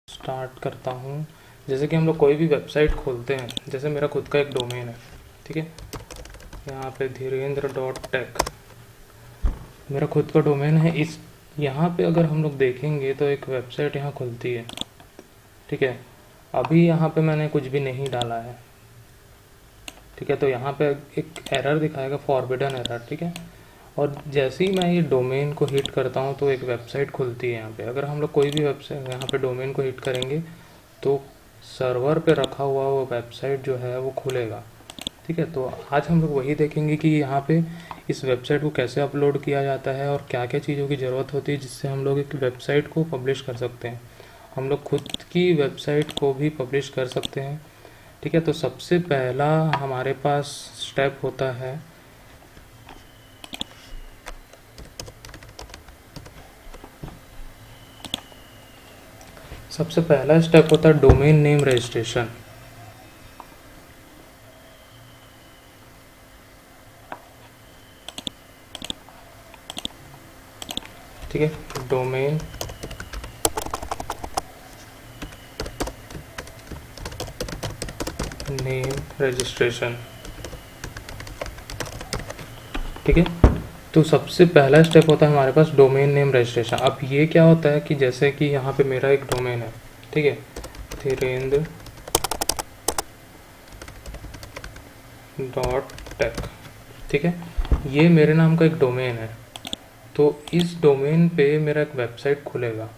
Start करता हूँ। जैसे कि हम लोग कोई भी वेबसाइट खोलते हैं, जैसे मेरा खुद का एक डोमेन है, ठीक है, यहाँ पे धीरेन्द्र.टेक मेरा खुद का डोमेन है। इस यहाँ पे अगर हम लोग देखेंगे तो एक वेबसाइट यहाँ खुलती है, ठीक है। अभी यहाँ पे मैंने कुछ भी नहीं डाला है, ठीक है, तो यहाँ पे एक एरर दिखाएगा, फॉरबिडन एरर, ठीक है। और जैसे ही मैं ये डोमेन को हिट करता हूँ तो एक वेबसाइट खुलती है यहाँ पे। अगर हम लोग कोई भी वेबसाइट यहाँ पे डोमेन को हिट करेंगे तो सर्वर पे रखा हुआ वो वेबसाइट जो है वो खुलेगा, ठीक है। तो आज हम लोग वही देखेंगे कि यहाँ पे इस वेबसाइट को कैसे अपलोड किया जाता है और क्या क्या चीज़ों की ज़रूरत होती है जिससे हम लोग एक वेबसाइट को पब्लिश कर सकते हैं। हम लोग खुद की वेबसाइट को भी पब्लिश कर सकते हैं, ठीक है। तो सबसे पहला हमारे पास स्टेप होता है, सबसे पहला स्टेप होता है डोमेन नेम रजिस्ट्रेशन, ठीक है। डोमेन नेम रजिस्ट्रेशन, ठीक है। तो सबसे पहला स्टेप होता है हमारे पास डोमेन नेम रजिस्ट्रेशन। अब ये क्या होता है कि जैसे कि यहाँ पे मेरा एक डोमेन है, ठीक है, धीरेन्द्र.टेक, ठीक है, ये मेरे नाम का एक डोमेन है। तो इस डोमेन पे मेरा एक वेबसाइट खुलेगा,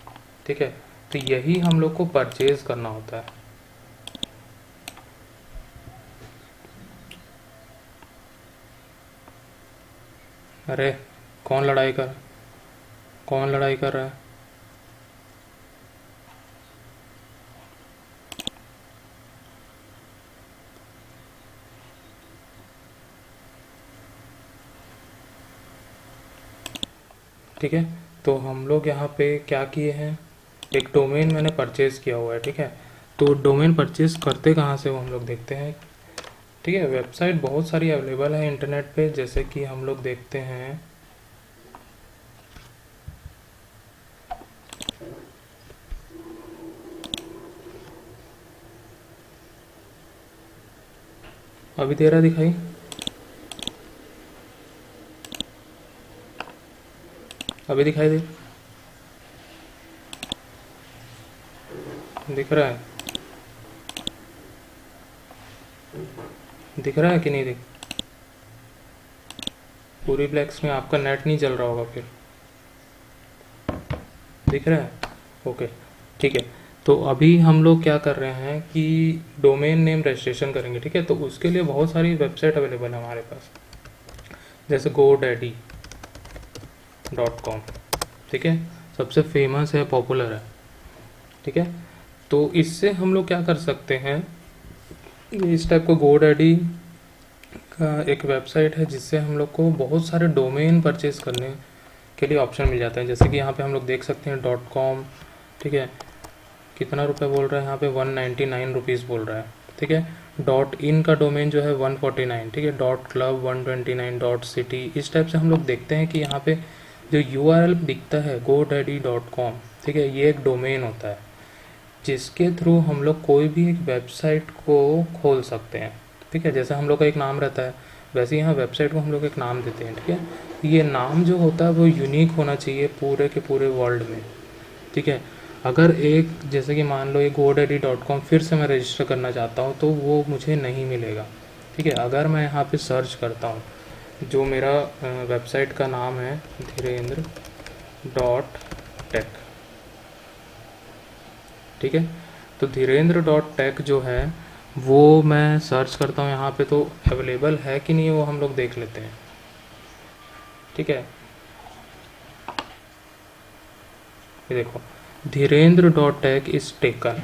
ठीक है। तो यही हम लोग को परचेज करना होता है। अरे कौन लड़ाई कर रहा है? ठीक है, तो हम लोग यहाँ पे क्या किए हैं, एक डोमेन मैंने परचेज़ किया हुआ है, ठीक है। तो डोमेन परचेज़ करते कहाँ से वो हम लोग देखते हैं, ठीक है। वेबसाइट बहुत सारी अवेलेबल है इंटरनेट पे, जैसे कि हम लोग देखते हैं अभी दे रहा दिखाई, अभी दिखाई दिख रहा है, दिख रहा है कि नहीं पूरी ब्लैक स्क्रीन, आपका नेट नहीं चल रहा होगा फिर, दिख रहा है, ओके, ठीक है। तो अभी हम लोग क्या कर रहे हैं कि डोमेन नेम रजिस्ट्रेशन करेंगे, ठीक है। तो उसके लिए बहुत सारी वेबसाइट अवेलेबल है हमारे पास, जैसे GoDaddy.com, ठीक है, सबसे फेमस है, पॉपुलर है, ठीक है। तो इससे हम लोग क्या कर सकते हैं, इस टाइप का GoDaddy का एक वेबसाइट है जिससे हम लोग को बहुत सारे डोमेन परचेज करने के लिए ऑप्शन मिल जाते हैं। जैसे कि यहाँ पे हम लोग देख सकते हैं .com, ठीक है, कितना रुपए बोल रहा है यहाँ पे, 199 रुपीज़ बोल रहा है, ठीक है। .in का डोमेन जो है 149, ठीक है, .club 129, .city, इस टाइप से हम लोग देखते हैं कि यहाँ पे जो URL दिखता है GoDaddy.com, ठीक है, ये एक डोमेन होता है जिसके थ्रू हम लोग कोई भी एक वेबसाइट को खोल सकते हैं, ठीक है। जैसे हम लोग का एक नाम रहता है, वैसे यहाँ वेबसाइट को हम लोग एक नाम देते हैं, ठीक है। ये नाम जो होता है वो यूनिक होना चाहिए पूरे के पूरे वर्ल्ड में, ठीक है। अगर एक जैसे कि मान लो ये GoDaddy.com फिर से मैं रजिस्टर करना चाहता हूँ तो वो मुझे नहीं मिलेगा, ठीक है। अगर मैं यहाँ पे सर्च करता हूँ, जो मेरा वेबसाइट का नाम है धीरेन्द्र.टेक, ठीक है। तो धीरेन्द्र.टेक जो है वो मैं सर्च करता हूँ यहाँ पे, तो अवेलेबल है कि नहीं वो हम लोग देख लेते हैं, ठीक है। ये देखो, धीरेन्द्र.टेक इज टेकन,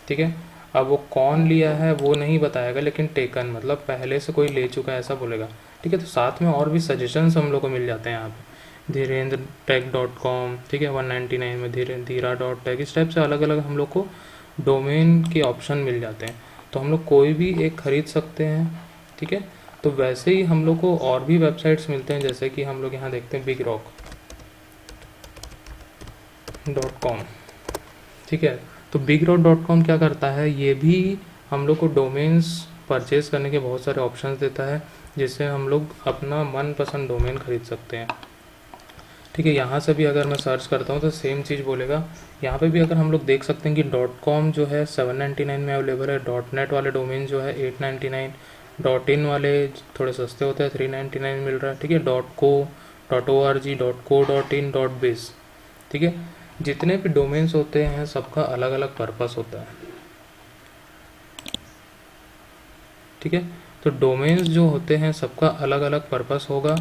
ठीक है। अब वो कौन लिया है वो नहीं बताएगा, लेकिन टेकन मतलब पहले से कोई ले चुका है ऐसा बोलेगा, ठीक है। तो साथ में और भी सजेशंस हम लोग को मिल जाते हैं यहाँ पे, धीरेन्द्रटेक.com, ठीक है, 199 में धीरा.टेक, इस टाइप से अलग अलग हम लोग को डोमेन के ऑप्शन मिल जाते हैं। तो हम लोग कोई भी एक खरीद सकते हैं, ठीक है। तो वैसे ही हम लोग को और भी वेबसाइट्स मिलते हैं, जैसे कि हम लोग यहाँ देखते हैं bigrock.com, ठीक है। तो bigrot.com क्या करता है, ये भी हम लोग को डोमेन्स परचेज करने के बहुत सारे ऑप्शंस देता है, जिससे हम लोग अपना मनपसंद डोमेन खरीद सकते हैं। ठीक है, यहाँ से भी अगर मैं सर्च करता हूँ तो सेम चीज़ बोलेगा। यहाँ पे भी अगर हम लोग देख सकते हैं कि .com जो है 799 में अवेलेबल है, .net वाले डोमेन जो है 899, .in वाले थोड़े सस्ते होते हैं 399 मिल रहा है। ठीक है, .co, .org, .co, .in, .biz। ठीक है, जितने भी डोमेन्स होते हैं सबका अलग अलग पर्पस होता है। ठीक है, तो डोमेन्स जो होते हैं सबका अलग अलग पर्पस होगा।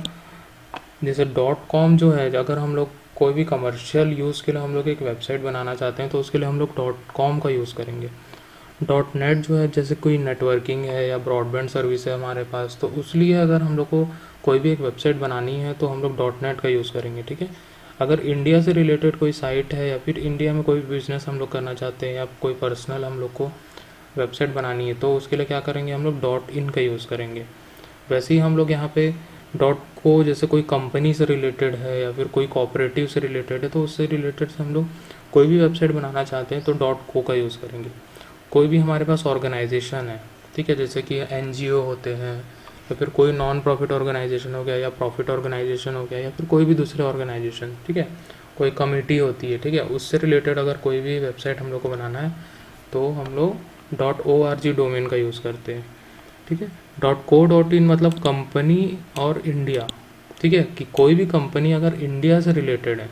जैसे .com जो है, अगर हम लोग कोई भी कमर्शियल यूज़ के लिए हम लोग एक वेबसाइट बनाना चाहते हैं तो उसके लिए हम लोग .com का यूज़ करेंगे। .net जो है, जैसे कोई नेटवर्किंग है या ब्रॉडबैंड सर्विस है हमारे पास, तो उस लिए अगर हम लोग को कोई भी एक वेबसाइट बनानी है तो हम लोग .net का यूज़ करेंगे। ठीक है, अगर इंडिया से रिलेटेड कोई साइट है या फिर इंडिया में कोई बिज़नेस हम लोग करना चाहते हैं या कोई पर्सनल हम लोग को वेबसाइट बनानी है तो उसके लिए क्या करेंगे, हम लोग .in का यूज़ करेंगे। वैसे ही हम लोग यहाँ पे .co जैसे कोई कंपनी से रिलेटेड है या फिर कोई कोऑपरेटिव से रिलेटेड है तो उससे रिलेटेड से हम लोग कोई भी वेबसाइट बनाना चाहते हैं तो .co का यूज़ करेंगे। कोई भी हमारे पास ऑर्गेनाइजेशन है, ठीक है, जैसे कि NGO होते हैं या फिर कोई नॉन प्रॉफिट ऑर्गेनाइजेशन हो गया या प्रॉफिट ऑर्गेनाइजेशन हो गया या फिर कोई भी दूसरे ऑर्गेनाइजेशन, ठीक है, कोई कमिटी होती है, ठीक है, उससे रिलेटेड अगर कोई भी वेबसाइट हम लोग को बनाना है तो हम लोग .org डोमेन का यूज़ करते हैं। ठीक है, .co.in मतलब कंपनी और इंडिया। ठीक है, कि कोई भी कंपनी अगर इंडिया से रिलेटेड है,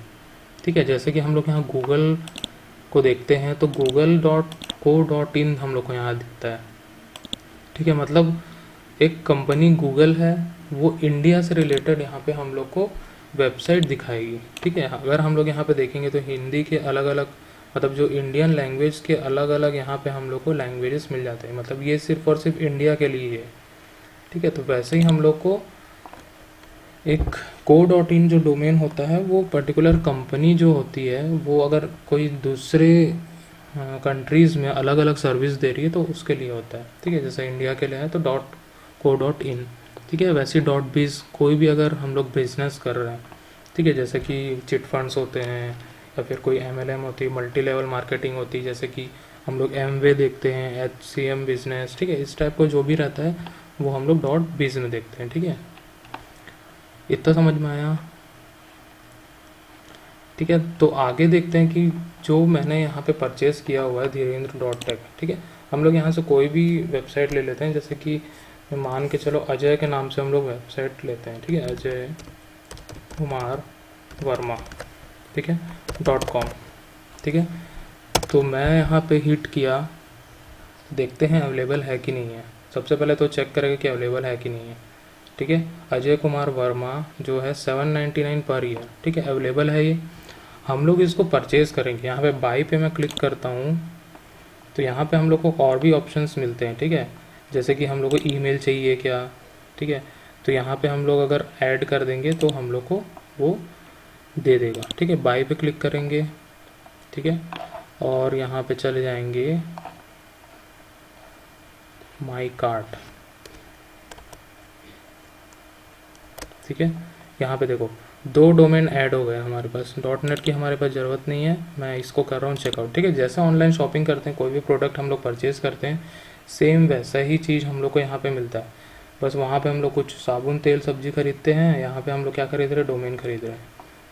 ठीक है, जैसे कि हम लोग यहाँ गूगल को देखते हैं तो google.co.in हम लोग को यहाँ दिखता है। ठीक है, मतलब एक कंपनी गूगल है वो इंडिया से रिलेटेड यहाँ पे हम लोग को वेबसाइट दिखाएगी। ठीक है, अगर हम लोग यहाँ पे देखेंगे तो हिंदी के अलग अलग, मतलब जो इंडियन लैंग्वेज के अलग अलग यहाँ पे हम लोग को लैंग्वेजेस मिल जाते हैं, मतलब ये सिर्फ और सिर्फ इंडिया के लिए है। ठीक है, तो वैसे ही हम लोग को एक co.in जो डोमेन होता है वो पर्टिकुलर कंपनी जो होती है वो अगर कोई दूसरे कंट्रीज़ में अलग अलग सर्विस दे रही है तो उसके लिए होता है। ठीक है, जैसे इंडिया के लिए है तो .co.in। ठीक है, वैसे .biz कोई भी अगर हम लोग बिजनेस कर रहे हैं, ठीक है, जैसे कि चिट फंड्स होते हैं या फिर कोई MLM होती है, मल्टी लेवल मार्केटिंग होती है, जैसे कि हम लोग Amway देखते हैं, HCM बिजनेस, ठीक है, इस टाइप को जो भी रहता है वो हम लोग .biz में देखते हैं। ठीक है, इतना समझ में आया? ठीक है, तो आगे देखते हैं कि जो मैंने यहाँ पे परचेस किया हुआ है धीरेन्द्र.tech। ठीक है, हम लोग यहाँ से कोई भी वेबसाइट ले लेते हैं, जैसे कि मान के चलो अजय के नाम से हम लोग वेबसाइट लेते हैं। ठीक है, अजय कुमार वर्मा, ठीक है, .com। ठीक है, तो मैं यहाँ पे हिट किया, देखते हैं अवेलेबल है कि नहीं है। सबसे पहले तो चेक करेंगे कि अवेलेबल है कि नहीं है। ठीक है, अजय कुमार वर्मा जो है 799 पर ईयर, ठीक है, अवेलेबल है ये। हम लोग इसको परचेज़ करेंगे। यहाँ पे बाई पे मैं क्लिक करता हूँ तो यहाँ पे हम लोग को और भी ऑप्शंस मिलते हैं। ठीक है, जैसे कि हम लोग को ईमेल चाहिए क्या, ठीक है, तो यहाँ पे हम लोग अगर ऐड कर देंगे तो हम लोग को वो दे देगा। ठीक है, बाई पे क्लिक करेंगे, ठीक है, और यहाँ पे चले जाएंगे माई कार्ट। ठीक है, यहाँ पे देखो 2 डोमेन ऐड हो गए हमारे पास। .net की हमारे पास ज़रूरत नहीं है, मैं इसको कर रहा हूँ चेकआउट। ठीक है, जैसे ऑनलाइन शॉपिंग करते हैं, कोई भी प्रोडक्ट हम लोग परचेज़ करते हैं, सेम वैसा ही चीज़ हम लोग को यहाँ पे मिलता है। बस वहाँ पे हम लोग कुछ साबुन तेल सब्जी खरीदते हैं, यहाँ पे हम लोग क्या खरीद रहे हैं, डोमेन खरीद रहे हैं।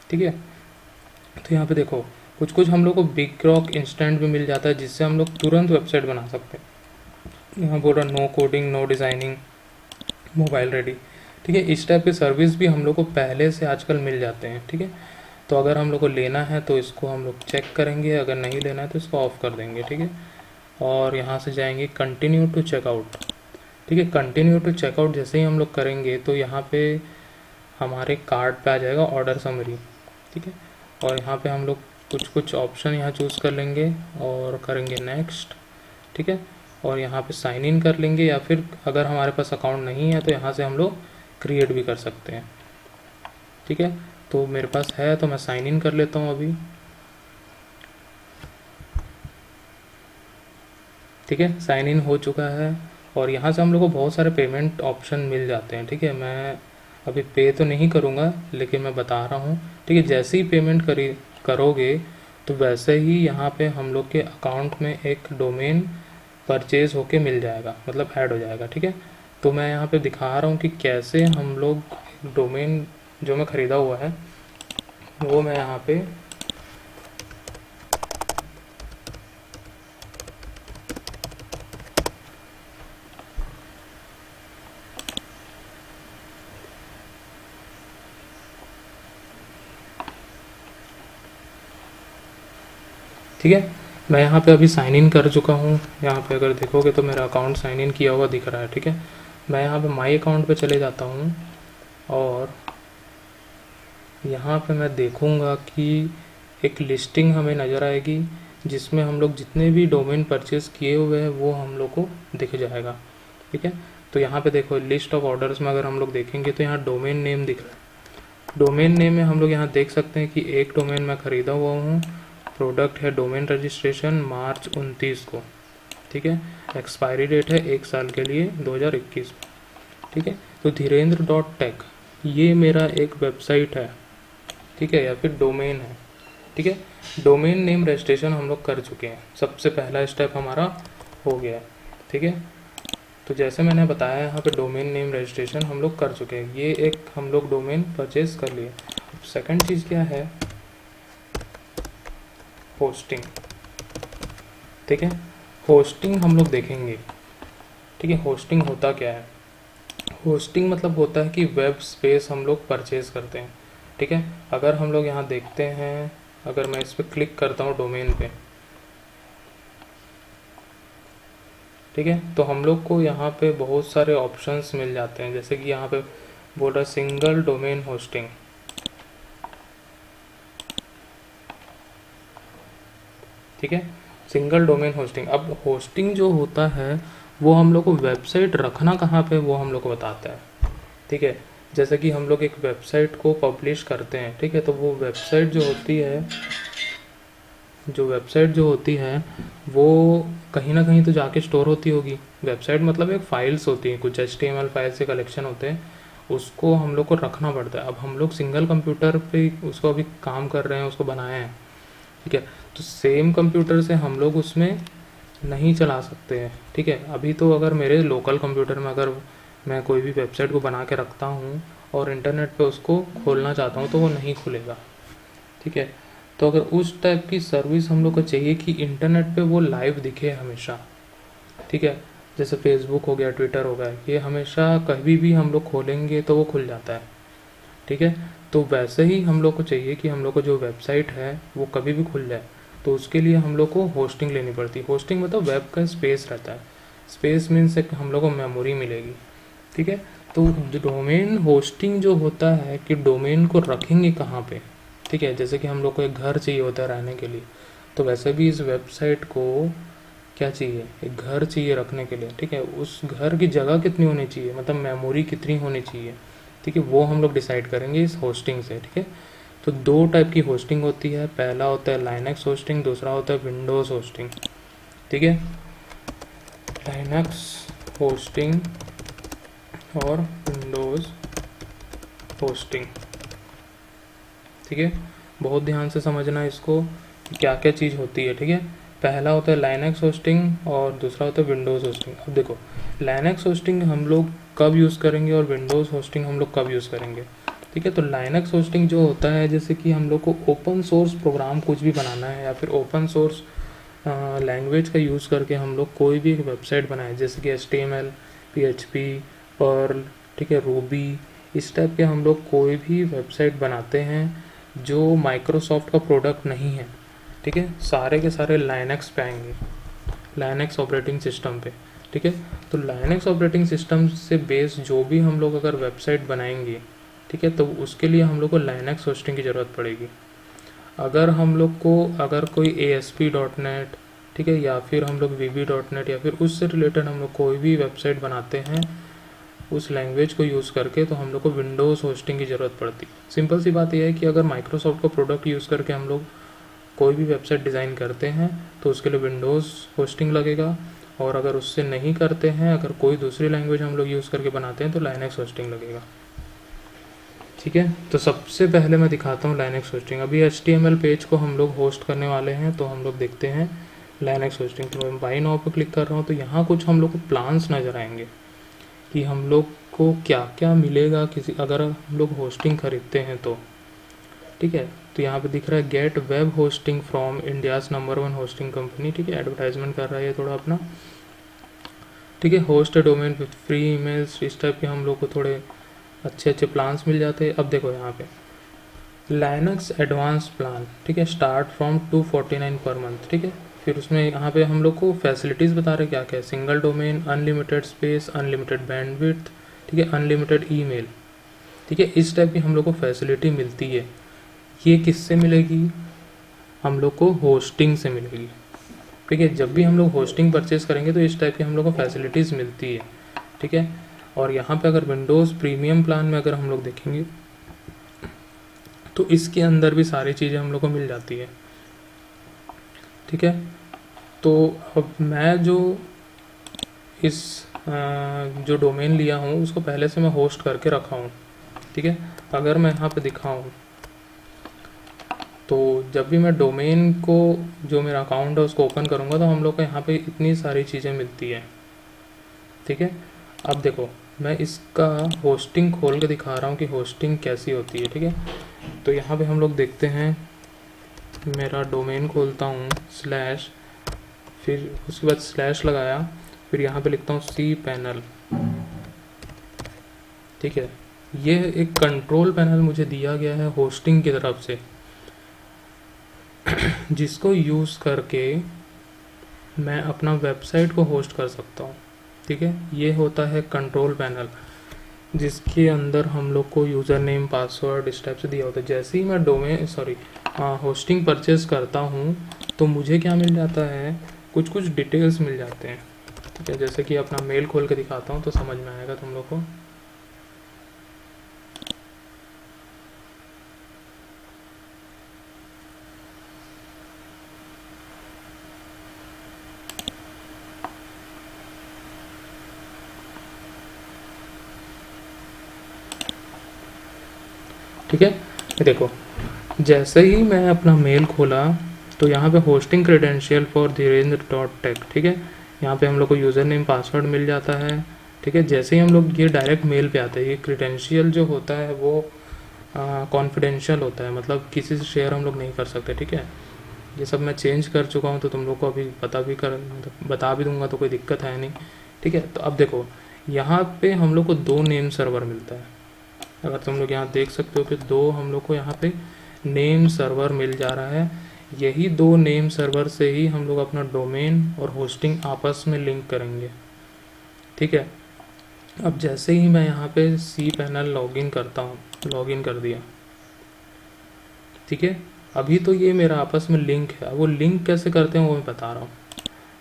ठीक है, तो यहाँ पे देखो कुछ कुछ हम लोग को बिगरॉक इंस्टेंट भी मिल जाता है, जिससे हम लोग तुरंत वेबसाइट बना सकते हैं। यहाँ बोल रहा no coding no designing mobile ready. ठीक है, इस टाइप के सर्विस भी हम लोग को पहले से आजकल मिल जाते हैं। ठीक है, तो अगर हम लोग को लेना है तो इसको हम लोग चेक करेंगे, अगर नहीं लेना है तो इसको ऑफ कर देंगे। ठीक है, और यहाँ से जाएंगे कंटिन्यू टू चेकआउट। ठीक है, कंटिन्यू टू चेकआउट जैसे ही हम लोग करेंगे तो यहाँ पे हमारे कार्ड पे आ जाएगा ऑर्डर समरी। ठीक है, और यहाँ पे हम लोग कुछ कुछ ऑप्शन यहाँ चूज़ कर लेंगे और करेंगे नेक्स्ट। ठीक है, और यहाँ पे साइन इन कर लेंगे, या फिर अगर हमारे पास अकाउंट नहीं है तो यहाँ से हम लोग क्रिएट भी कर सकते हैं। ठीक है, तो मेरे पास है तो मैं साइन इन कर लेता हूँ अभी। ठीक है, साइन इन हो चुका है और यहाँ से हम लोग को बहुत सारे पेमेंट ऑप्शन मिल जाते हैं। ठीक है, मैं अभी पे तो नहीं करूँगा लेकिन मैं बता रहा हूँ। ठीक है, जैसे ही पेमेंट करोगे तो वैसे ही यहाँ पे हम लोग के अकाउंट में एक डोमेन परचेज होके मिल जाएगा, मतलब ऐड हो जाएगा। ठीक है, तो मैं यहाँ पे दिखा रहा हूँ कि कैसे हम लोग डोमेन जो मैं ख़रीदा हुआ है वो मैं यहाँ पे ठीक है, मैं यहाँ पे अभी साइन इन कर चुका हूँ। यहाँ पे अगर देखोगे तो मेरा अकाउंट साइन इन किया हुआ दिख रहा है। ठीक है, मैं यहाँ पे माई अकाउंट पे चले जाता हूँ और यहाँ पे मैं देखूँगा कि एक लिस्टिंग हमें नज़र आएगी जिसमें हम लोग जितने भी डोमेन परचेज़ किए हुए हैं वो हम लोग को दिख जाएगा। ठीक है, तो यहाँ पे देखो लिस्ट ऑफ ऑर्डर्स में अगर हम लोग देखेंगे तो यहाँ डोमेन नेम दिख रहा है। डोमेन नेम में हम लोग यहाँ देख सकते हैं कि एक डोमेन मैं ख़रीदा हुआ हूँ, प्रोडक्ट है डोमेन रजिस्ट्रेशन मार्च 29 को। ठीक है, एक्सपायरी डेट है 1 साल के लिए 2021 में। ठीक है, तो धीरेन्द्र डॉट टेक ये मेरा एक वेबसाइट है। ठीक है, या फिर डोमेन है। ठीक है, डोमेन नेम रजिस्ट्रेशन हम लोग कर चुके हैं, सबसे पहला स्टेप हमारा हो गया है। ठीक है, तो जैसे मैंने बताया यहाँ पे डोमेन नेम रजिस्ट्रेशन हम लोग कर चुके हैं, ये एक हम लोग डोमेन परचेज कर लिए। अब सेकंड चीज़ क्या है, होस्टिंग। ठीक है, होस्टिंग हम लोग देखेंगे। ठीक है, होस्टिंग होता क्या है, होस्टिंग मतलब होता है कि वेब स्पेस हम लोग परचेज करते हैं। ठीक है, अगर हम लोग यहाँ देखते हैं, अगर मैं इस पर क्लिक करता हूँ डोमेन पे, ठीक है, तो हम लोग को यहाँ पे बहुत सारे ऑप्शंस मिल जाते हैं। जैसे कि यहाँ पे बोल रहा है सिंगल डोमेन होस्टिंग। ठीक है, सिंगल डोमेन होस्टिंग। अब होस्टिंग जो होता है वो हम लोग को वेबसाइट रखना कहाँ पे वो हम लोग को बताता है। ठीक है, जैसे कि हम लोग एक वेबसाइट को पब्लिश करते हैं। ठीक है, तो वो वेबसाइट जो होती है, वो कहीं ना कहीं तो जाके स्टोर होती होगी। वेबसाइट मतलब एक फाइल्स होती हैं, कुछ HTML फाइल्स के कलेक्शन होते हैं, उसको हम लोग को रखना पड़ता है। अब हम लोग सिंगल कंप्यूटर पे उसको अभी काम कर रहे हैं, उसको बनाए हैं। ठीक है, तो सेम कंप्यूटर से हम लोग उसमें नहीं चला सकते हैं। ठीक है, अभी तो अगर मेरे लोकल कंप्यूटर में अगर मैं कोई भी वेबसाइट को बना के रखता हूँ और इंटरनेट पे उसको खोलना चाहता हूँ तो वो नहीं खुलेगा। ठीक है, तो अगर उस टाइप की सर्विस हम लोग को चाहिए कि इंटरनेट पे वो लाइव दिखे हमेशा। ठीक है, जैसे फेसबुक हो गया, ट्विटर हो गया, ये हमेशा कभी भी हम लोग खोलेंगे तो वो खुल जाता है। ठीक है, तो वैसे ही हम लोग को चाहिए कि हम लोग को जो वेबसाइट है वो कभी भी खुल जाए, तो उसके लिए हम लोग को होस्टिंग लेनी पड़ती है। होस्टिंग मतलब वेब का स्पेस रहता है, स्पेस मीन्स हम लोग को मेमोरी मिलेगी। ठीक है, तो डोमेन होस्टिंग जो होता है कि डोमेन को रखेंगे कहाँ पे। ठीक है, जैसे कि हम लोग को एक घर चाहिए होता है रहने के लिए, तो वैसे भी इस वेबसाइट को क्या चाहिए, एक घर चाहिए रखने के लिए। ठीक है, उस घर की जगह कितनी होनी चाहिए, मतलब मेमोरी कितनी होनी चाहिए। ठीक है, वो हम लोग डिसाइड करेंगे इस होस्टिंग से। ठीक है, तो दो टाइप की होस्टिंग होती है, पहला होता है लाइनक्स होस्टिंग, दूसरा होता है विंडोज़ होस्टिंग। ठीक है, लाइनक्स होस्टिंग और विंडोज़ होस्टिंग। ठीक है, बहुत ध्यान से समझना इसको कि क्या क्या चीज़ होती है। ठीक है, पहला होता है लाइनक्स होस्टिंग और दूसरा होता है विंडोज़ होस्टिंग। अब देखो, लाइनक्स होस्टिंग हम लोग कब यूज़ करेंगे और विंडोज़ होस्टिंग हम लोग कब यूज़ करेंगे। ठीक है, तो लाइनक्स होस्टिंग जो होता है, जैसे कि हम लोग को ओपन सोर्स प्रोग्राम कुछ भी बनाना है या फिर ओपन सोर्स लैंग्वेज का यूज़ करके हम लोग कोई भी एक वेबसाइट बनाए, जैसे कि HTML, PHP, पर्ल, ठीक है, रूबी, इस टाइप के हम लोग कोई भी वेबसाइट बनाते हैं जो माइक्रोसॉफ्ट का प्रोडक्ट नहीं है। ठीक है, सारे के सारे लाइनक्स पे आएंगे, लाइनक्स ऑपरेटिंग सिस्टम पे। ठीक है, तो लाइनक्स ऑपरेटिंग सिस्टम से बेस जो भी हम लोग अगर वेबसाइट बनाएंगे, ठीक है, तो उसके लिए हम लोग को लाइनक्स होस्टिंग की ज़रूरत पड़ेगी। अगर हम लोग को अगर कोई ASP.NET, ठीक है, या फिर हम लोग VB.NEट या फिर उससे रिलेटेड हम लोग कोई भी वेबसाइट बनाते हैं उस लैंग्वेज को यूज़ करके, तो हम लोग को विंडोज़ होस्टिंग की ज़रूरत पड़ती। सिंपल सी बात यह है कि अगर माइक्रोसॉफ्ट का प्रोडक्ट यूज़ करके हम लोग कोई भी वेबसाइट डिज़ाइन करते हैं तो उसके लिए विंडोज़ होस्टिंग लगेगा, और अगर उससे नहीं करते हैं, अगर कोई दूसरी लैंग्वेज हम लोग यूज़ करके बनाते हैं तो लाइनक्स होस्टिंग लगेगा। ठीक है, तो सबसे पहले मैं दिखाता हूँ लाइनक्स होस्टिंग। अभी HTML पेज को हम लोग होस्ट करने वाले हैं, तो हम लोग देखते हैं लाइनक्स होस्टिंग। तो मैं बाई नाउ पर क्लिक कर रहा हूँ, तो यहाँ कुछ हम लोग को प्लान्स नज़र आएंगे कि हम लोग को क्या क्या मिलेगा किसी अगर हम लोग होस्टिंग खरीदते हैं तो। ठीक है, तो यहाँ पे दिख रहा है get web hosting from India's number 1 hosting company. ठीक है, एडवर्टाइजमेंट कर रहा है ये थोड़ा अपना। ठीक है, host domain with free emails, इस टाइप के हम लोग को थोड़े अच्छे अच्छे प्लान्स मिल जाते हैं। अब देखो यहाँ पे लाइनक्स एडवांस प्लान, ठीक है, स्टार्ट फ्रॉम 249 पर मंथ। ठीक है, फिर उसमें यहाँ पे हम लोग को फैसिलिटीज़ बता रहे क्या क्या है, single domain, unlimited space, unlimited bandwidth, ठीक है, अनलिमिटेड ईमेल। ठीक है, इस टाइप की हम लोग को फैसिलिटी मिलती है। ये किससे मिलेगी, हम लोग को होस्टिंग से मिलेगी। ठीक है, जब भी हम लोग होस्टिंग परचेज करेंगे तो इस टाइप की हम लोग को फैसिलिटीज़ मिलती है। ठीक है, और यहाँ पे अगर विंडोज़ प्रीमियम प्लान में अगर हम लोग देखेंगे तो इसके अंदर भी सारी चीज़ें हम लोग को मिल जाती है। ठीक है, तो अब मैं जो इस जो डोमेन लिया हूँ उसको पहले से मैं होस्ट करके रखा हूँ। ठीक है, अगर मैं यहाँ पे दिखाऊँ तो जब भी मैं डोमेन को जो मेरा अकाउंट है उसको ओपन करूँगा तो हम लोग को यहाँ पे इतनी सारी चीज़ें मिलती है। ठीक है, अब देखो मैं इसका होस्टिंग खोल के दिखा रहा हूँ कि होस्टिंग कैसी होती है। ठीक है, तो यहाँ पे हम लोग देखते हैं, मेरा डोमेन खोलता हूँ स्लैश, फिर उसके बाद स्लैश लगाया, फिर यहाँ पे लिखता हूँ cPanel। ठीक है, ये एक कंट्रोल पैनल मुझे दिया गया है होस्टिंग की तरफ से, जिसको यूज़ करके मैं अपना वेबसाइट को होस्ट कर सकता हूँ। ठीक है, ये होता है कंट्रोल पैनल, जिसके अंदर हम लोग को यूज़र नेम पासवर्ड इस टाइप से दिया होता है। जैसे ही मैं होस्टिंग परचेज करता हूँ तो मुझे क्या मिल जाता है, कुछ कुछ डिटेल्स मिल जाते हैं। ठीक है, जैसे कि अपना मेल खोल के दिखाता हूँ तो समझ में आएगा तुम लोग को। ठीक है, देखो जैसे ही मैं अपना मेल खोला तो यहाँ पे होस्टिंग क्रेडेंशियल फॉर धीरेन्द्र.टेक। ठीक है, यहाँ पे हम लोग को यूज़र नेम पासवर्ड मिल जाता है। ठीक है, जैसे ही हम लोग ये डायरेक्ट मेल पे आते हैं, ये क्रेडेंशियल जो होता है वो कॉन्फिडेंशियल होता है, मतलब किसी से शेयर हम लोग नहीं कर सकते। ठीक है, ये सब मैं चेंज कर चुका हूँ तो तुम लोग को अभी बता भी दूंगा, तो कोई दिक्कत है नहीं। ठीक है, तो अब देखो यहाँ पे हम लोग को 2 नेम सर्वर मिलता है। अगर तुम लोग यहाँ देख सकते हो कि 2 हम लोग को यहाँ पे नेम सर्वर मिल जा रहा है। यही 2 नेम सर्वर से ही हम लोग अपना डोमेन और होस्टिंग आपस में लिंक करेंगे। ठीक है, अब जैसे ही मैं यहाँ पे cPanel लॉगिन करता हूँ, लॉगिन कर दिया। ठीक है, अभी तो ये मेरा आपस में लिंक है। वो लिंक कैसे करते हैं वो मैं बता रहा हूँ,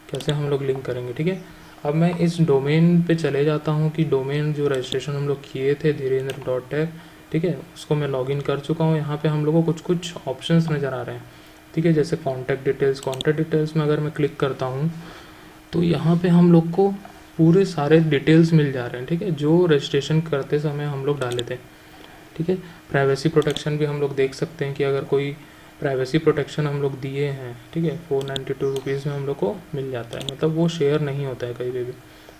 कैसे हम लोग लिंक करेंगे। ठीक है, अब मैं इस डोमेन पे चले जाता हूँ कि डोमेन जो रजिस्ट्रेशन हम लोग किए थे धीरेन्द्र.टेक, ठीक है, उसको मैं लॉगिन कर चुका हूँ। यहाँ पे हम लोग को कुछ कुछ ऑप्शंस नज़र आ रहे हैं। ठीक है, जैसे कॉन्टैक्ट डिटेल्स में अगर मैं क्लिक करता हूँ तो यहाँ पे हम लोग को पूरे सारे डिटेल्स मिल जा रहे हैं। ठीक है, जो रजिस्ट्रेशन करते समय हम लोग डाले थे। ठीक है, प्राइवेसी प्रोटेक्शन भी हम लोग देख सकते हैं कि अगर कोई प्राइवेसी प्रोटेक्शन हम लोग दिए हैं, ठीक है, 492 रुपीज़ में हम लोग को मिल जाता है, मतलब वो शेयर नहीं होता है कहीं पे भी।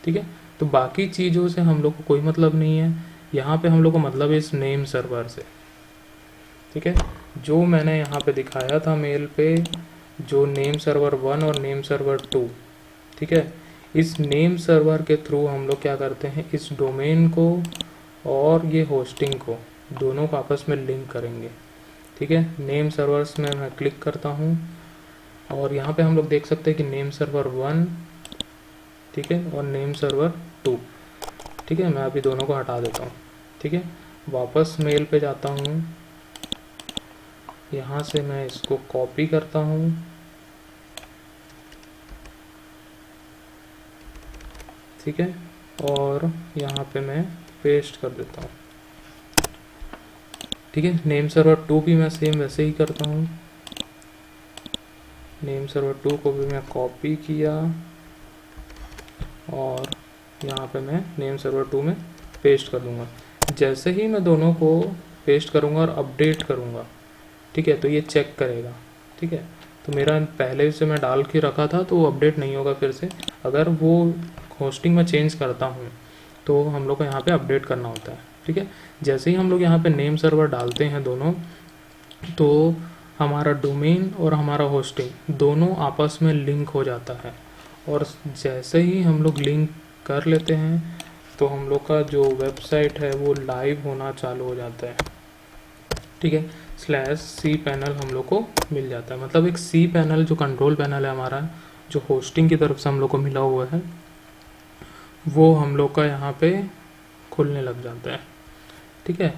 ठीक है, तो बाकी चीज़ों से हम लोग को कोई मतलब नहीं है। यहाँ पे हम लोग को मतलब है इस नेम सर्वर से। ठीक है, जो मैंने यहाँ पे दिखाया था मेल पे, जो नेम सर्वर 1 और नेम सर्वर 2, ठीक है, इस नेम सर्वर के थ्रू हम लोग क्या करते हैं, इस डोमेन को और ये होस्टिंग को दोनों को आपस में लिंक करेंगे। ठीक है, नेम सर्वर्स में मैं क्लिक करता हूँ और यहाँ पे हम लोग देख सकते हैं कि नेम सर्वर 1, ठीक है, और नेम सर्वर 2। ठीक है, मैं अभी दोनों को हटा देता हूँ। ठीक है, वापस मेल पे जाता हूँ, यहाँ से मैं इसको कॉपी करता हूँ, ठीक है, और यहाँ पे मैं पेस्ट कर देता हूँ। ठीक है, नेम सर्वर 2 भी मैं सेम वैसे ही करता हूँ। नेम सर्वर 2 को भी मैं कॉपी किया और यहाँ पे मैं नेम सर्वर 2 में पेस्ट कर दूंगा। जैसे ही मैं दोनों को पेस्ट करूँगा और अपडेट करूँगा, ठीक है, तो ये चेक करेगा, ठीक है। तो मेरा पहले से मैं डाल के रखा था तो वो अपडेट नहीं होगा फिर से। अगर वो होस्टिंग में चेंज करता हूँ तो हम लोग को यहाँ पे अपडेट करना होता है, ठीक है। जैसे ही हम लोग यहाँ पे नेम सर्वर डालते हैं दोनों, तो हमारा डोमेन और हमारा होस्टिंग दोनों आपस में लिंक हो जाता है। और जैसे ही हम लोग लिंक कर लेते हैं तो हम लोग का जो वेबसाइट है वो लाइव होना चालू हो जाता है, ठीक है। /cPanel हम लोग को मिल जाता है, मतलब एक cPanel जो कंट्रोल पैनल है हमारा, जो होस्टिंग की तरफ से हम लोग को मिला हुआ है, वो हम लोग का यहाँ पे खुलने लग जाता है, ठीक है।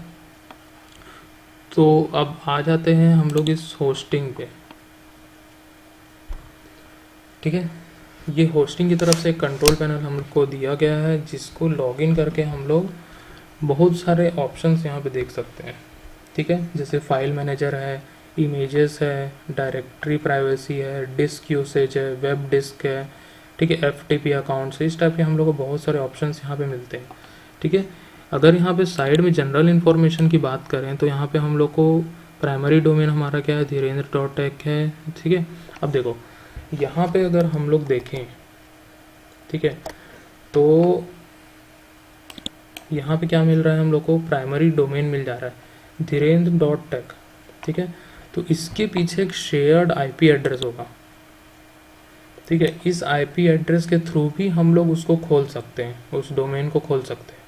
तो अब आ जाते हैं हम लोग इस होस्टिंग पे, ठीक है। ये होस्टिंग की तरफ से एक कंट्रोल पैनल हमको दिया गया है, जिसको लॉगिन करके हम लोग बहुत सारे ऑप्शंस यहाँ पे देख सकते हैं, ठीक है। जैसे फाइल मैनेजर है, इमेजेस है, डायरेक्टरी प्राइवेसी है, डिस्क यूसेज है, वेब डिस्क है, ठीक है, FTP अकाउंट्स, इस टाइप के हम लोग को बहुत सारे ऑप्शंस यहाँ पे मिलते हैं, ठीक है। अगर यहाँ पे साइड में जनरल इन्फॉर्मेशन की बात करें तो यहाँ पे हम लोग को प्राइमरी डोमेन हमारा क्या है, धीरेन्द्र.tech है, ठीक है। अब देखो यहाँ पे अगर हम लोग देखें, ठीक है, तो यहाँ पे क्या मिल रहा है हम लोग को, प्राइमरी डोमेन मिल जा रहा है धीरेन्द्र.tech, ठीक है। तो इसके पीछे एक शेयर्ड IP एड्रेस होगा, ठीक है। इस IP एड्रेस के थ्रू भी हम लोग उसको खोल सकते हैं, उस डोमेन को खोल सकते हैं,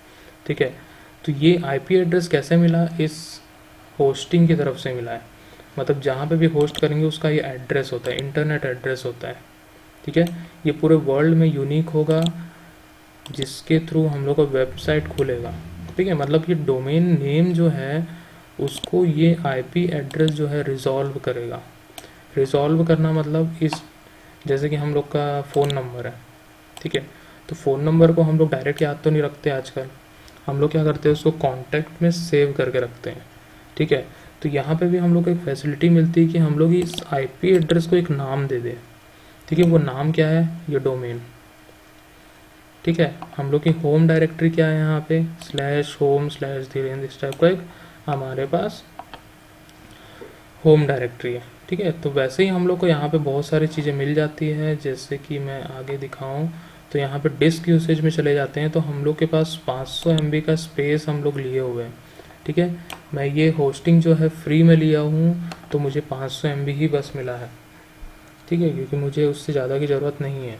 ठीक है। तो ये IP एड्रेस कैसे मिला, इस होस्टिंग की तरफ से मिला है, मतलब जहाँ पे भी होस्ट करेंगे उसका ये एड्रेस होता है, इंटरनेट एड्रेस होता है, ठीक है। ये पूरे वर्ल्ड में यूनिक होगा, जिसके थ्रू हम लोग का वेबसाइट खुलेगा, ठीक है। मतलब ये डोमेन नेम जो है उसको ये IP एड्रेस जो है रिजॉल्व करेगा। रिजॉल्व करना मतलब इस, जैसे कि हम लोग का फ़ोन नंबर है, ठीक है, तो फ़ोन नंबर को हम लोग डायरेक्ट याद तो नहीं रखते आजकल, हम लोग क्या करते हैं उसको कॉन्टैक्ट में सेव करके रखते हैं, ठीक है। तो यहाँ पे भी हम लोग को एक फैसिलिटी मिलती है कि हम लोग इस IP एड्रेस को एक नाम दे दें, ठीक है। वो नाम क्या है, ये डोमेन, ठीक है। हम लोग की होम डायरेक्टरी क्या है, यहाँ पे /home/धीरेन्द्र, इस टाइप का एक हमारे पास होम डायरेक्टरी है, ठीक है। तो वैसे ही हम लोग को यहाँ पे बहुत सारी चीज़ें मिल जाती है, जैसे कि मैं आगे दिखाऊं तो यहाँ पे डिस्क यूसेज में चले जाते हैं, तो हम लोग के पास 500 MB का स्पेस हम लोग लिए हुए हैं, ठीक है। मैं ये होस्टिंग जो है फ्री में लिया हूँ, तो मुझे 500 MB ही बस मिला है, ठीक है, क्योंकि मुझे उससे ज़्यादा की ज़रूरत नहीं है,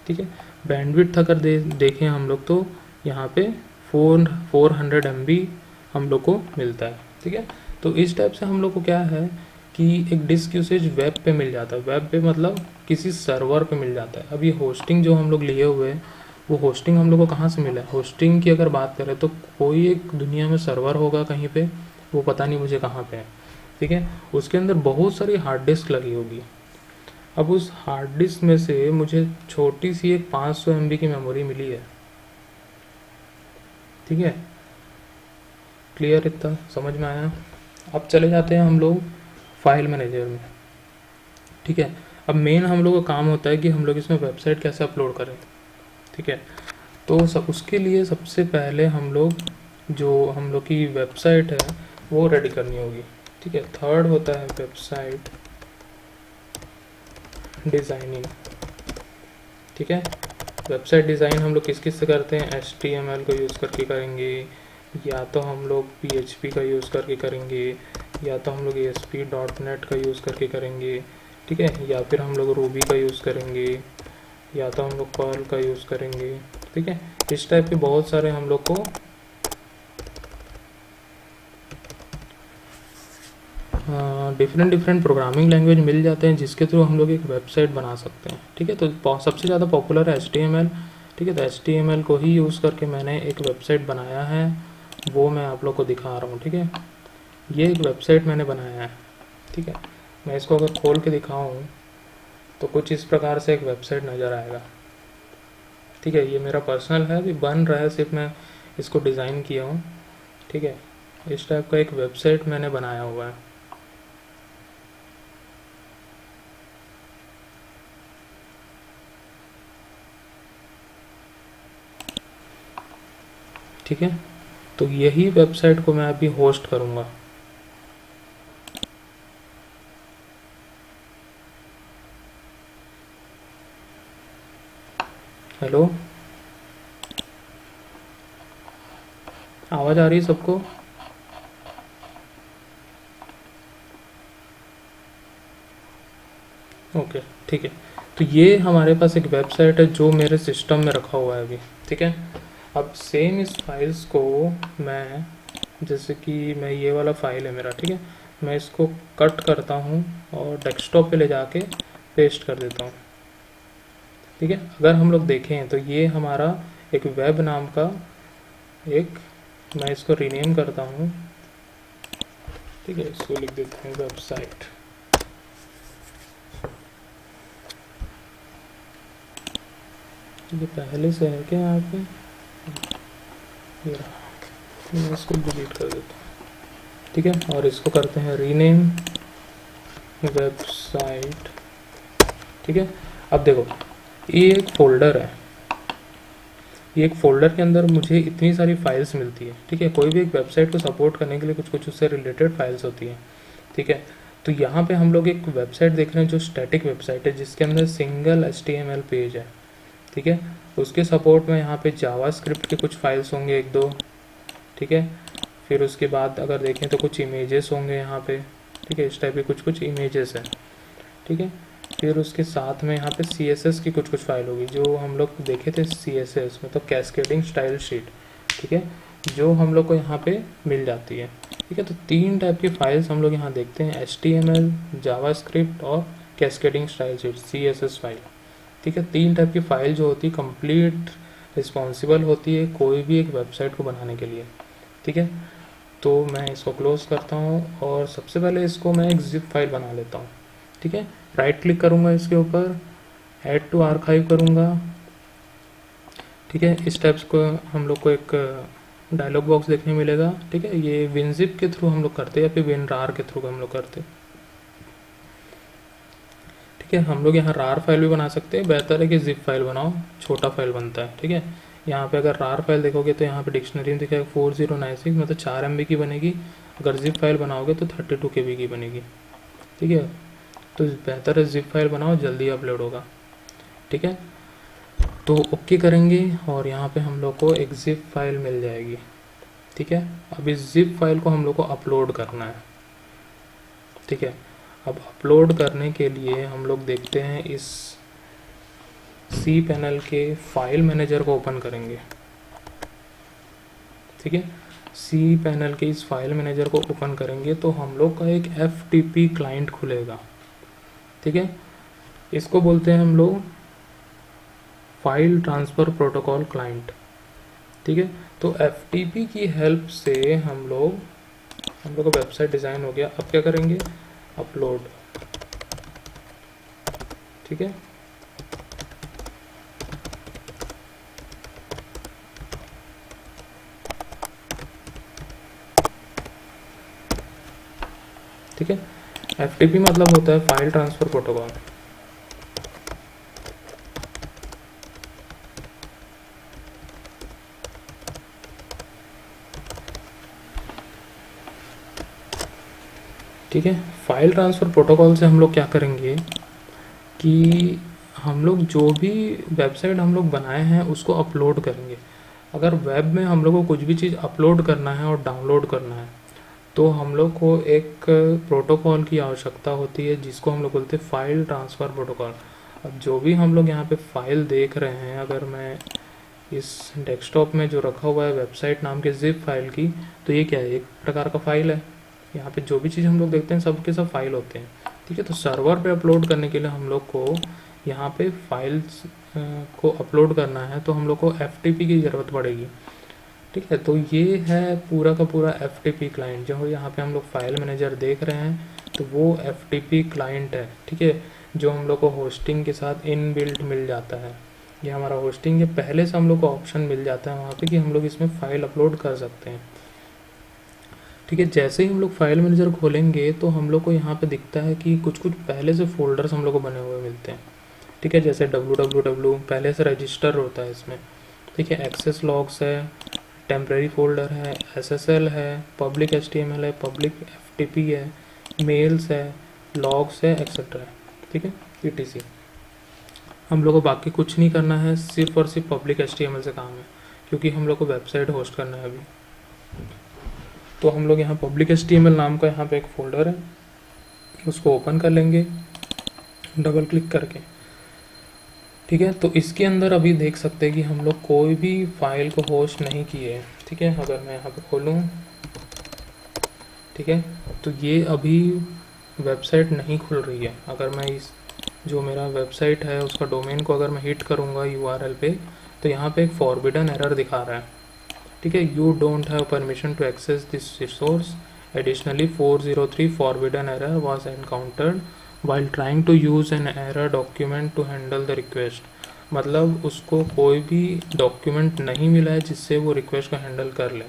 ठीक है। बैंडविड्थ अगर देखें हम लोग तो यहाँ पे 400 MB हम लोग को मिलता है, ठीक है। तो इस टाइप से हम लोग को क्या है कि एक डिस्क यूसेज वेब पे मिल जाता है, वेब पे मतलब किसी सर्वर पे मिल जाता है। अब ये होस्टिंग जो हम लोग लिए हुए हैं, वो होस्टिंग हम लोग को कहाँ से मिला है, होस्टिंग की अगर बात करें तो कोई एक दुनिया में सर्वर होगा कहीं पे, वो पता नहीं मुझे कहाँ पे है, ठीक है। उसके अंदर बहुत सारी हार्ड डिस्क लगी होगी। अब उस हार्ड डिस्क में से मुझे छोटी सी एक 500 MB की मेमोरी मिली है, ठीक है। क्लियर, इतना समझ में आया। अब चले जाते हैं हम लोग फाइल मैनेजर में, ठीक है। अब मेन हम लोग का काम होता है कि हम लोग इसमें वेबसाइट कैसे अपलोड करें, ठीक है। तो उसके लिए सबसे पहले हम लोग की वेबसाइट है वो रेडी करनी होगी, ठीक है। थर्ड होता है वेबसाइट डिज़ाइनिंग, ठीक है। वेबसाइट डिज़ाइन हम लोग किस किस से करते हैं, HTML को यूज़ करके करेंगे, या तो हम लोग PHP का यूज़ करके करेंगे, या तो हम लोग ASP.NET का यूज़ करके करेंगे, ठीक है, या फिर हम लोग रूबी का यूज़ करेंगे, या तो हम लोग पर्ल का यूज़ करेंगे, ठीक है। इस टाइप के बहुत सारे हम लोग को डिफरेंट प्रोग्रामिंग लैंग्वेज मिल जाते हैं, जिसके थ्रू हम लोग एक वेबसाइट बना सकते हैं, ठीक है। तो सबसे ज़्यादा पॉपुलर है HTML, ठीक है। तो HTML को ही यूज़ करके मैंने एक वेबसाइट बनाया है, वो मैं आप लोग को दिखा रहा हूँ, ठीक है। ये एक वेबसाइट मैंने बनाया है, ठीक है। मैं इसको अगर खोल के दिखाऊँ तो कुछ इस प्रकार से एक वेबसाइट नज़र आएगा, ठीक है। ये मेरा पर्सनल है, अभी बन रहा है, सिर्फ मैं इसको डिज़ाइन किया हूँ, ठीक है। इस टाइप का एक वेबसाइट मैंने बनाया हुआ है, ठीक है। तो यही वेबसाइट को मैं अभी होस्ट करूँगा, हेलो, आवाज़ आ रही है सबको? ओके, ठीक है। तो ये हमारे पास एक वेबसाइट है जो मेरे सिस्टम में रखा हुआ है अभी, ठीक है। अब सेम इस फाइल्स को मैं, जैसे कि मैं, ये वाला फाइल है मेरा, ठीक है, मैं इसको कट करता हूँ और डेस्कटॉप पे ले जाके पेस्ट कर देता हूँ, ठीक है। अगर हम लोग देखें तो ये हमारा एक वेब नाम का एक, मैं इसको रीनेम करता हूँ, ठीक है, इसको लिख देते हैं वेबसाइट। ये पहले से है क्या यहाँ पे? ये रहा। मैं इसको डिलीट कर देता हूँ, ठीक है, और इसको करते हैं रीनेम वेबसाइट, ठीक है। अब देखो, ये एक फोल्डर है, ये एक फोल्डर के अंदर मुझे इतनी सारी फाइल्स मिलती है, ठीक है। कोई भी एक वेबसाइट को सपोर्ट करने के लिए कुछ कुछ उससे रिलेटेड फाइल्स होती हैं, ठीक है। तो यहाँ पे हम लोग एक वेबसाइट देख रहे हैं जो स्टैटिक वेबसाइट है, जिसके अंदर सिंगल HTML पेज है, ठीक है। उसके सपोर्ट में यहाँ पे जावास्क्रिप्ट के कुछ फाइल्स होंगे, एक दो, ठीक है। फिर उसके बाद अगर देखें तो कुछ इमेजेस होंगे यहाँ पे, ठीक है, इस टाइप के कुछ कुछ इमेजेस हैं, ठीक है। फिर उसके साथ में यहाँ पे CSS की कुछ कुछ फाइल होगी, जो हम लोग देखे थे CSS मतलब कैस्केडिंग स्टाइल शीट, ठीक है, जो हम लोग को यहाँ पे मिल जाती है, ठीक है। तो 3 टाइप की फाइल्स हम लोग यहाँ देखते हैं, HTML, जावास्क्रिप्ट और cascading style sheet CSS file, ठीक है। 3 टाइप की फाइल जो होती है कंप्लीट रिस्पॉन्सिबल होती है कोई भी एक वेबसाइट को बनाने के लिए, ठीक है। तो मैं इसको क्लोज करता हूँ और सबसे पहले इसको मैं एक जिप फाइल बना लेता हूँ, ठीक है। राइट क्लिक करूँगा इसके ऊपर, ऐड टू आर्काइव करूँगा, ठीक है। इस टाइप्स को हम लोग को एक डायलॉग बॉक्स देखने मिलेगा, ठीक है। ये विनजिप के थ्रू हम लोग करते हैं या फिर विनरार के थ्रू हम लोग करते हैं, ठीक है। हम लोग यहाँ रार फाइल भी बना सकते हैं, बेहतर है कि जिप फाइल बनाओ, छोटा फाइल बनता है, ठीक है। यहाँ पे अगर रार फाइल देखोगे तो यहाँ पे डिक्शनरी में दिखाएगा 4096 मतलब 4 MB की बनेगी, अगर जिप फाइल बनाओगे तो 32 KB की बनेगी, ठीक है। तो बेहतर है जिप फाइल बनाओ, जल्दी अपलोड होगा, ठीक है। तो ओके करेंगे और यहाँ पे हम लोग को एक जिप फाइल मिल जाएगी, ठीक है। अब इस जिप फाइल को हम लोग को अपलोड करना है, ठीक है। अब अपलोड करने के लिए हम लोग देखते हैं इस cPanel के फाइल मैनेजर को ओपन करेंगे, ठीक है। cPanel के इस फाइल मैनेजर को ओपन करेंगे तो हम लोग का एक FTP क्लाइंट खुलेगा, ठीक है। इसको बोलते हैं हम लोग फाइल ट्रांसफ़र प्रोटोकॉल क्लाइंट, ठीक है। तो FTP की हेल्प से हम लोग का वेबसाइट डिज़ाइन हो गया। अब क्या करेंगे, अपलोड, ठीक है। ठीक है, FTP मतलब होता है फाइल ट्रांसफ़र प्रोटोकॉल, ठीक है। फाइल ट्रांसफ़र प्रोटोकॉल से हम लोग क्या करेंगे कि हम लोग जो भी वेबसाइट हम लोग बनाए हैं उसको अपलोड करेंगे। अगर वेब में हम लोग को कुछ भी चीज़ अपलोड करना है और डाउनलोड करना है तो हम लोग को एक प्रोटोकॉल की आवश्यकता होती है जिसको हम लोग बोलते हैं फाइल ट्रांसफ़र प्रोटोकॉल। अब जो भी हम लोग यहाँ पे फाइल देख रहे हैं, अगर मैं इस डेस्कटॉप में जो रखा हुआ है वेबसाइट नाम के जिप फाइल की, तो ये क्या है, एक प्रकार का फाइल है। यहाँ पे जो भी चीज़ हम लोग देखते हैं सब के सब फाइल होते हैं, ठीक है। तो सर्वर पे अपलोड करने के लिए हम लोग को यहाँ पे फाइल्स को अपलोड करना है तो हम लोग को FTP की ज़रूरत पड़ेगी, ठीक है। तो ये है पूरा का पूरा FTP क्लाइंट, जो यहाँ पे हम लोग फाइल मैनेजर देख रहे हैं तो वो FTP क्लाइंट है, ठीक है, जो हम लोग को होस्टिंग के साथ इनबिल्ट मिल जाता है। ये हमारा होस्टिंग है, पहले से हम लोग को ऑप्शन मिल जाता है वहाँ पे कि हम लोग इसमें फ़ाइल अपलोड कर सकते हैं, ठीक है। जैसे ही हम लोग फाइल मैनेजर खोलेंगे तो हम लोग को यहाँ पे दिखता है कि कुछ कुछ पहले से फोल्डर्स हम लोग को बने हुए मिलते हैं, ठीक है। जैसे www पहले से रजिस्टर होता है इसमें, ठीक है। एक्सेस लॉग्स है, टेम्प्रेरी फोल्डर है, SSL है, पब्लिक HTML है, पब्लिक FTP है, मेल्स है, लॉग्स है, एक्सेट्रा है, ठीक है, etc। हम लोग को बाकी कुछ नहीं करना है, सिर्फ और सिर्फ पब्लिक HTML से काम है, क्योंकि हम लोग को वेबसाइट होस्ट करना है अभी। तो हम लोग यहाँ पब्लिक HTML नाम का यहाँ पे एक फोल्डर है, उसको ओपन कर लेंगे डबल क्लिक करके। ठीक है, तो इसके अंदर अभी देख सकते हैं कि हम लोग कोई भी फाइल को होस्ट नहीं किए हैं। ठीक है, अगर मैं यहाँ पे खोलूँ, ठीक है, तो ये अभी वेबसाइट नहीं खुल रही है। अगर मैं इस जो मेरा वेबसाइट है उसका डोमेन को अगर मैं हिट करूँगा URL पे, तो यहाँ पे एक फॉरबिडन एरर दिखा रहा है। ठीक है, you don't have permission to access this resource, additionally 403 forbidden error was encountered while trying to use an error document to handle the request. मतलब उसको कोई भी डॉक्यूमेंट नहीं मिला है जिससे वो रिक्वेस्ट को हैंडल कर ले।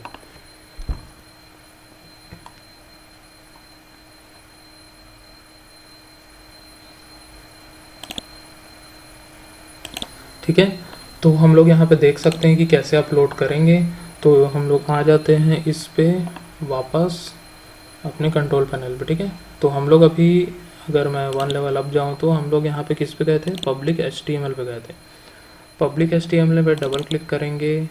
ठीक है, तो हम लोग यहाँ पे देख सकते हैं कि कैसे अपलोड करेंगे। तो हम लोग आ जाते हैं इस पे वापस अपने कंट्रोल पैनल पे। ठीक है, तो हम लोग अभी अगर मैं 1 लेवल अप जाऊँ तो हम लोग यहाँ पे किस पे गए थे, पब्लिक HTML पे गए थे। पब्लिक HTML पे डबल क्लिक करेंगे,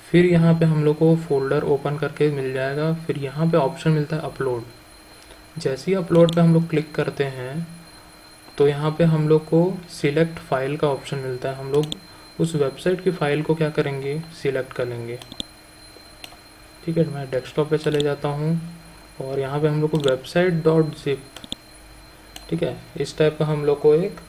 फिर यहाँ पे हम लोग को फोल्डर ओपन करके मिल जाएगा। फिर यहाँ पे ऑप्शन मिलता है अपलोड। जैसे ही अपलोड पे हम लोग क्लिक करते हैं तो यहाँ पे हम लोग को सिलेक्ट फाइल का ऑप्शन मिलता है। हम लोग उस वेबसाइट की फ़ाइल को क्या करेंगे, सिलेक्ट कर लेंगे। ठीक है, मैं डेस्कटॉप पे चले जाता हूँ और यहाँ पे हम लोग को website.zip, ठीक है, इस टाइप का हम लोग को एक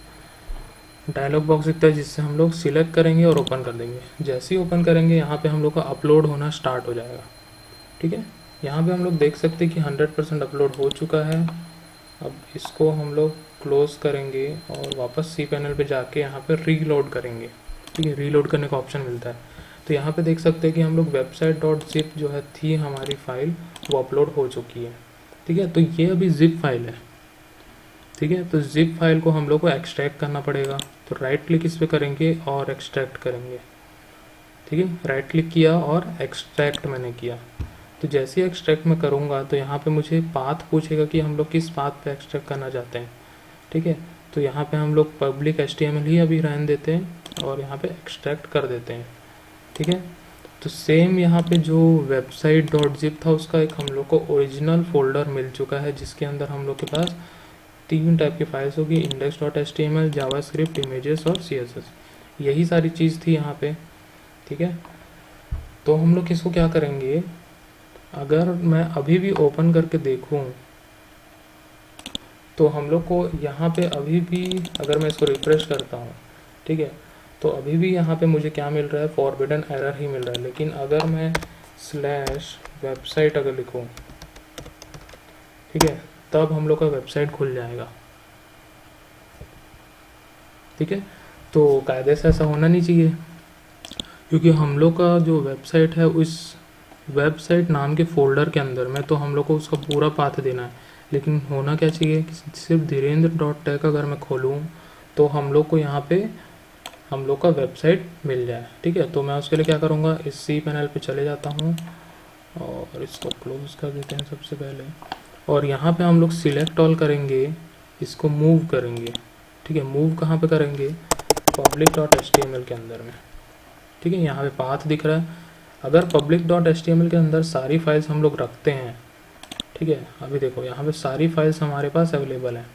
डायलॉग बॉक्स दिखता है जिससे हम लोग सिलेक्ट करेंगे और ओपन कर देंगे। जैसे ही ओपन करेंगे यहाँ पे हम लोग का अपलोड होना स्टार्ट हो जाएगा। ठीक है, यहाँ पे हम लोग देख सकते हैं कि 100% अपलोड हो चुका है। अब इसको हम लोग क्लोज करेंगे और वापस cPanel पे जाके यहाँ पे रीलोड करेंगे। ठीक है, रीलोड करने का ऑप्शन मिलता है। तो यहाँ पे देख सकते हैं कि हम लोग website.zip जो है थी हमारी फाइल, वो अपलोड हो चुकी है। ठीक है, तो ये अभी zip फाइल है। ठीक है, तो zip फाइल को हम लोग को एक्सट्रैक्ट करना पड़ेगा। तो राइट क्लिक इस पर करेंगे और एक्सट्रैक्ट करेंगे। ठीक है, राइट क्लिक किया और एक्सट्रैक्ट मैंने किया। तो जैसे ही एक्सट्रैक्ट मैं करूँगा तो यहाँ पे मुझे पाथ पूछेगा कि हम लोग किस पाथ पे एक्सट्रैक्ट करना चाहते हैं। ठीक है, तो यहाँ पे हम लोग पब्लिक HTML ही अभी रहने देते हैं और यहाँ पे एक्सट्रैक्ट कर देते हैं। ठीक है, तो सेम यहाँ पे जो website.zip था उसका एक हम लोग को ओरिजिनल फोल्डर मिल चुका है, जिसके अंदर हम लोग के पास 3 टाइप की फाइल्स होगी, index.html, जावास्क्रिप्ट, इमेजेस और CSS। यही सारी चीज़ थी यहाँ पे। ठीक है, तो हम लोग इसको क्या करेंगे, अगर मैं अभी भी ओपन करके देखूं तो हम लोग को यहाँ पे अभी भी, अगर मैं इसको रिफ्रेश करता हूँ, ठीक है, तो अभी भी यहाँ पे मुझे क्या मिल रहा है, फॉरबिडन एरर ही मिल रहा है। लेकिन अगर मैं /website अगर लिखूँ, ठीक है, तब हम लोग का वेबसाइट खुल जाएगा। ठीक है, तो कायदे से ऐसा होना नहीं चाहिए, क्योंकि हम लोग का जो वेबसाइट है उस वेबसाइट नाम के फोल्डर के अंदर में, तो हम लोग को उसका पूरा पाथ देना है। लेकिन होना क्या चाहिए कि सिर्फ धीरेन्द्र.tech अगर मैं खोलूँ तो हम लोग को यहाँ पे हम लोग का वेबसाइट मिल जाए। ठीक है, तो मैं उसके लिए क्या करूँगा, इस cPanel पे चले जाता हूँ और इसको क्लोज कर देते हैं सबसे पहले। और यहाँ पे हम लोग सिलेक्ट ऑल करेंगे, इसको मूव करेंगे। ठीक है, मूव कहाँ पे करेंगे, public.html के अंदर में। ठीक है, यहाँ पे पाथ दिख रहा है। अगर public.html के अंदर सारी फाइल्स हम लोग रखते हैं, ठीक है, अभी देखो यहाँ पे सारी फाइल्स हमारे पास अवेलेबल हैं,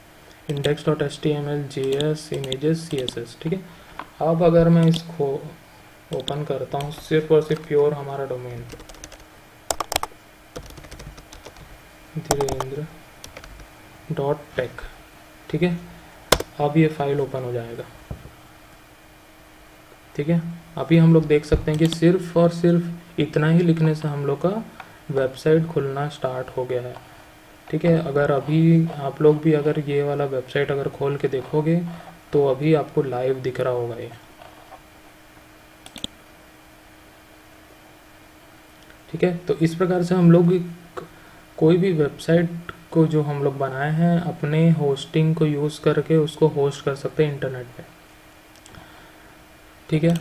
index.html, JS, images, CSS। ठीक है, अब अगर मैं इसको ओपन करता हूँ, सिर्फ और सिर्फ प्योर हमारा डोमेन धीरेन्द्र.tech, ठीक है, अब ये फाइल ओपन हो जाएगा। ठीक है, अभी हम लोग देख सकते हैं कि सिर्फ और सिर्फ इतना ही लिखने से हम लोग का वेबसाइट खुलना स्टार्ट हो गया है। ठीक है, अगर अभी आप लोग भी अगर ये वाला वेबसाइट अगर खोल के देखोगे तो अभी आपको लाइव दिख रहा होगा ये। ठीक है, तो इस प्रकार से हम लोग कोई भी वेबसाइट को जो हम लोग बनाए हैं अपने होस्टिंग को यूज़ करके उसको होस्ट कर सकते हैं इंटरनेट पे। ठीक है,